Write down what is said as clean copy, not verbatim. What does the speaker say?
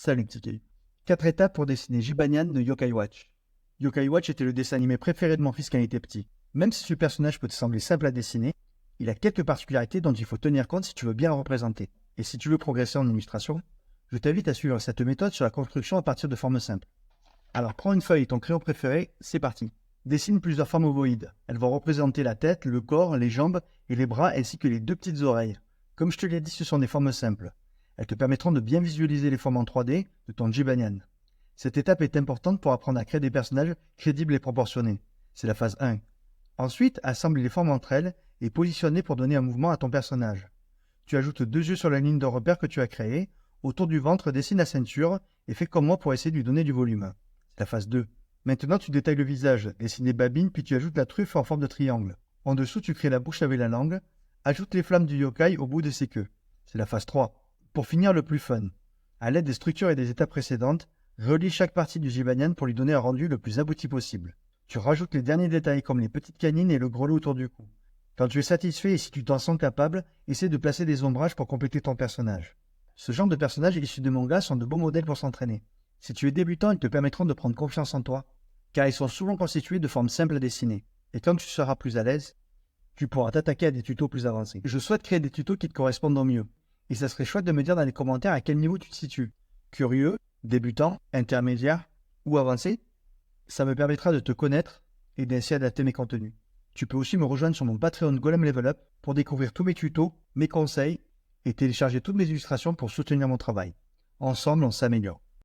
Salut Tiki. 4 étapes pour dessiner Jibanyan de Yokai Watch. Yokai Watch était le dessin animé préféré de mon fils quand il était petit. Même si ce personnage peut te sembler simple à dessiner, il a quelques particularités dont il faut tenir compte si tu veux bien le représenter. Et si tu veux progresser en illustration, je t'invite à suivre cette méthode sur la construction à partir de formes simples. Alors prends une feuille et ton crayon préféré, c'est parti. Dessine plusieurs formes ovoïdes. Elles vont représenter la tête, le corps, les jambes et les bras ainsi que les 2 petites oreilles. Comme je te l'ai dit, ce sont des formes simples. Elles te permettront de bien visualiser les formes en 3D de ton Jibanyan. Cette étape est importante pour apprendre à créer des personnages crédibles et proportionnés. C'est la phase 1. Ensuite, assemble les formes entre elles et positionne-les pour donner un mouvement à ton personnage. Tu ajoutes 2 yeux sur la ligne de repère que tu as créée. Autour du ventre, dessine la ceinture et fais comme moi pour essayer de lui donner du volume. C'est la phase 2. Maintenant, tu détailles le visage, dessine les babines, puis tu ajoutes la truffe en forme de triangle. En dessous, tu crées la bouche avec la langue. Ajoute les flammes du yokai au bout de ses queues. C'est la phase 3. Pour finir, le plus fun. À l'aide des structures et des étapes précédentes, relie chaque partie du Jibanyan pour lui donner un rendu le plus abouti possible. Tu rajoutes les derniers détails comme les petites canines et le grelot autour du cou. Quand tu es satisfait et si tu t'en sens capable, essaie de placer des ombrages pour compléter ton personnage. Ce genre de personnages issus de manga sont de bons modèles pour s'entraîner. Si tu es débutant, ils te permettront de prendre confiance en toi, car ils sont souvent constitués de formes simples à dessiner. Et quand tu seras plus à l'aise, tu pourras t'attaquer à des tutos plus avancés. Je souhaite créer des tutos qui te correspondent au mieux. Et ça serait chouette de me dire dans les commentaires à quel niveau tu te situes. Curieux, débutant, intermédiaire ou avancé? Ça me permettra de te connaître et d'ainsi adapter mes contenus. Tu peux aussi me rejoindre sur mon Patreon Golem Level Up pour découvrir tous mes tutos, mes conseils et télécharger toutes mes illustrations pour soutenir mon travail. Ensemble, on s'améliore.